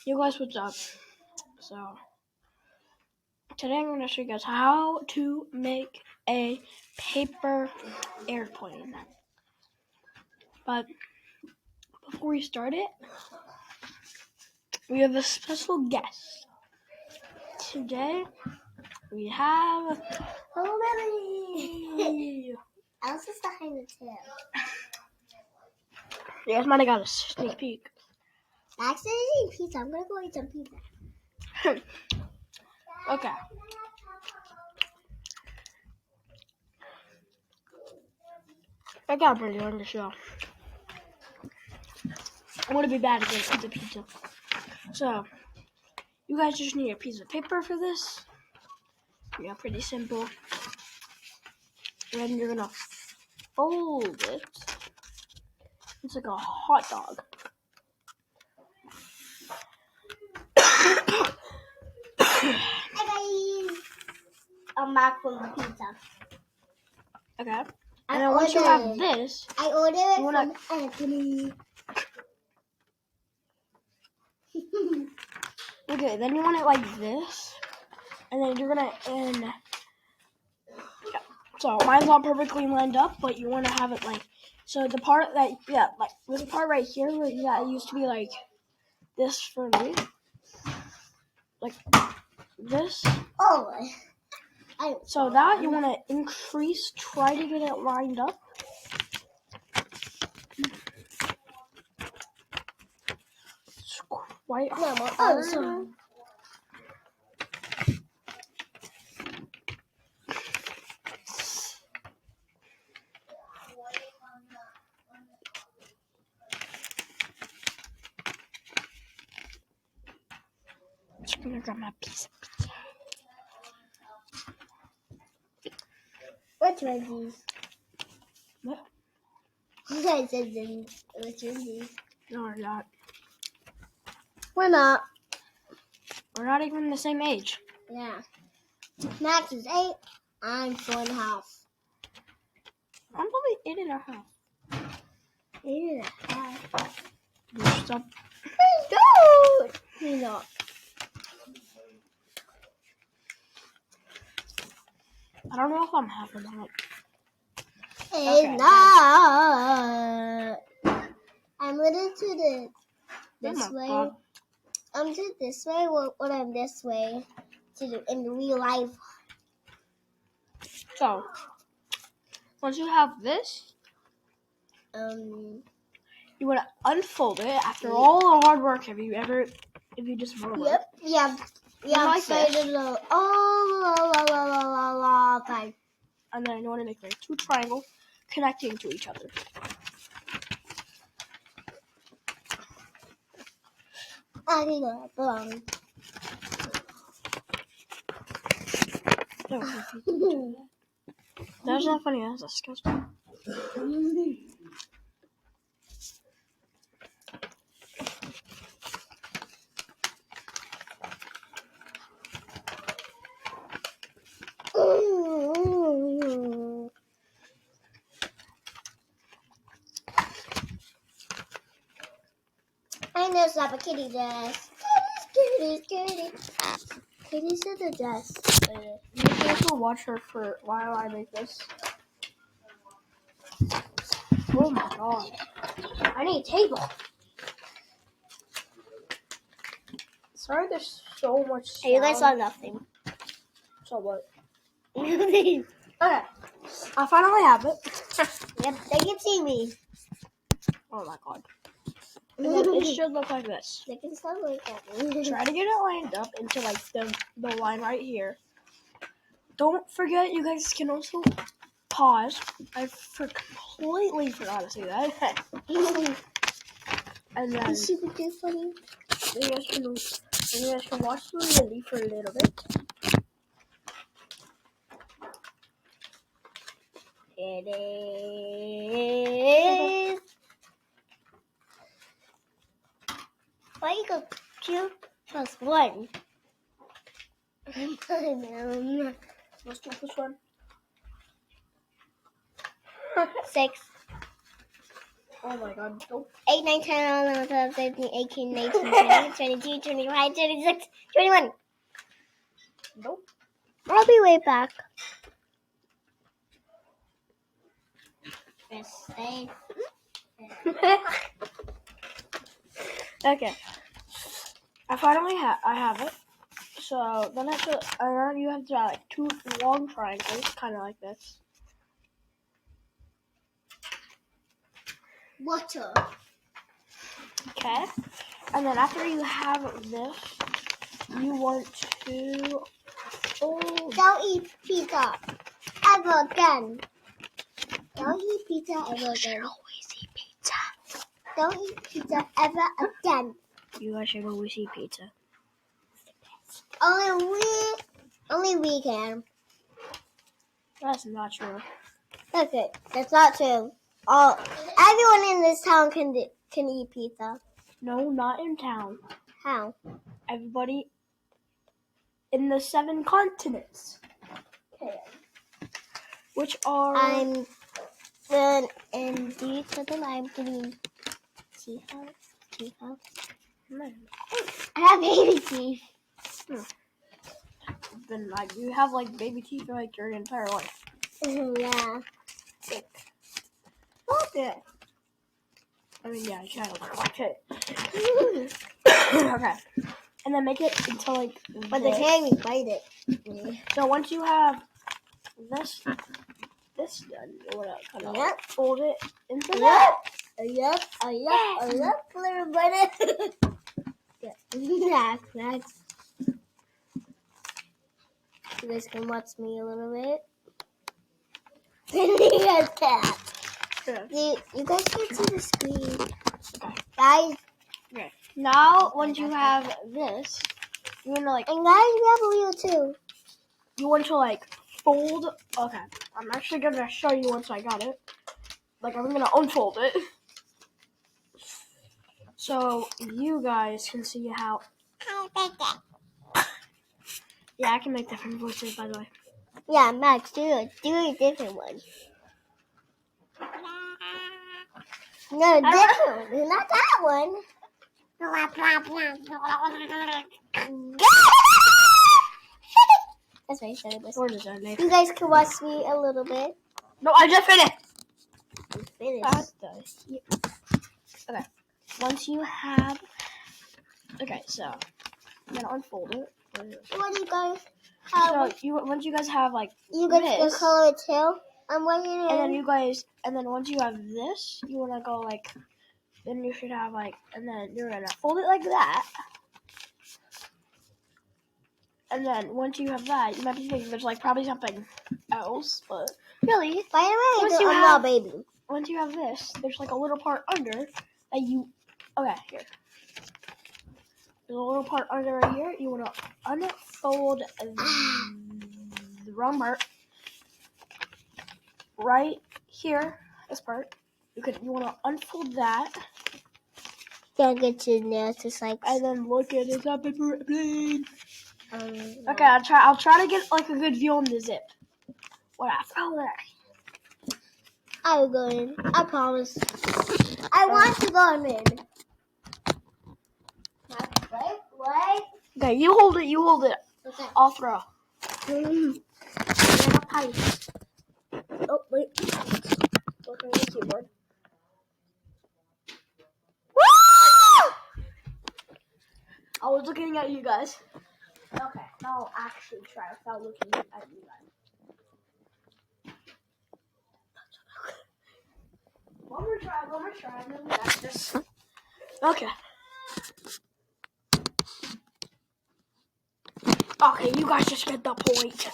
You guys, what's up? So, today I'm going to show you guys how to make a paper airplane. But before we start it, we have a special guest. Today, we have Lily. Elsa's behind the tail. You guys might have got a sneak peek. Max is eating pizza. I'm going to go eat some pizza. Okay. I got a pretty on the show. I want to be bad against the pizza. So, you guys just need a piece of paper for this. Yeah, pretty simple. And then you're gonna fold it. It's like a hot dog. Hi guys. I'm back from the pizza. Okay. And then once you have this, I ordered it from Anthony. okay, then you want it like this. And then you're gonna so mine's not perfectly lined up, but you wanna have it like, so the part that, like this part right here, where it used to be like this for me. Like this. Oh. So that you want to increase, try to get it lined up. It's quite hard. Sorry. I'm just gonna grab my piece of pizza. Which one these? What? You guys said these. Which one these? No, we're not. We're not. We're not even the same age. Yeah. Max is 8. I'm 4.5. I'm probably 8.5. 8.5. Stop. Go! He's not. I don't know if I'm half or not. He's not. I'm gonna do this way. God. I'm do this way when I'm this way to do in real life. So, once you have this, Um. you want to unfold it after all the hard work. If you just roll it. Yep. Yeah. Yeah. Like this. Fine. And then you want to make like 2 triangles connecting to each other. That's not funny. That's disgusting. I know it's not a kitty dress. Kitty. Kitty's in the dress. You guys will watch her for while I make this. Oh my god. I need a table. Sorry there's so much sound. Hey, you guys saw nothing. So what? Yep, Okay. I finally have it. they can see me. Oh my god. And then it should look like this. They can still look at me. Try to get it lined up into like the line right here. Don't forget, you guys can also pause. I completely forgot to say that. And then Is super too funny? you guys can watch the Lily for a little bit. It is. Why you go 2 plus 1? Let's do this one. 6. Oh my god. Nope. 8, 9, 10, 11, 12, 13, 18, 19, 20, 22, 25, 26, 21. Nope. I'll be right back. Press save. Okay. I finally have it. So then you have to draw like 2 long triangles, kind of like this. Water. Okay. And then after you have this, you want to fold. Don't eat pizza ever again. Don't eat pizza ever again. Always eat pizza. Don't eat pizza ever again. You guys should always eat pizza. Only we can. That's not true. Okay, that's not true. Everyone in this town can eat pizza. No, not in town. How? Everybody in the 7 continents. Okay. Which are... I'm and these are the lime green. See how? I have baby teeth. Then like you have like baby teeth for like your entire life. Yeah. Okay. I mean, yeah, you have okay. Okay. And then make it until like But they can't even bite it. So once you have this done, you want to kind of fold it into that. Yep. Little bunny. Yeah. Next. You guys can watch me a little bit. That. You guys can't see the screen. Okay. Guys. Okay. Now, once you have this, you want to like... And guys, we have a wheel too. You want to like fold... Okay. I'm actually going to show you once I got it. Like, I'm going to unfold it. So, you guys can see how... Yeah, I can make different voices, by the way. Yeah, Max, do a different one. No, different one. Not that one. That's right, sorry. Or does that make... You guys can watch me a little bit. No, I just finished! I'm finished. Okay. Once you have... Okay, so... I'm going to unfold it. What do you guys So, once you guys have, like, You guys this, can color it too? I'm waiting. and then once you have this, you want to go, like, then you should have, like, and then you're going to fold it like that. And then once you have that, you might be thinking there's, like, probably something else, but really, By the way, once you I'm have- not a baby. once you have this, there's, like, a little part under that you, okay, here. There's a little part under right here. You want to unfold the wrong part right here. This part. You want to unfold that. Don't get your nails just like. And then look at it up in plane. Okay, Okay, I'll try to get like a good view on the zip. What I throw there. I will go in. I promise. I want to go in. Wait. Okay, you hold it. Okay. I'll throw. Oh, Oh, wait. Look on the keyboard. I was looking at you guys. Okay, now I'll actually try without looking at you guys. One more try, and then we got this. Okay. Okay, you guys just get the point.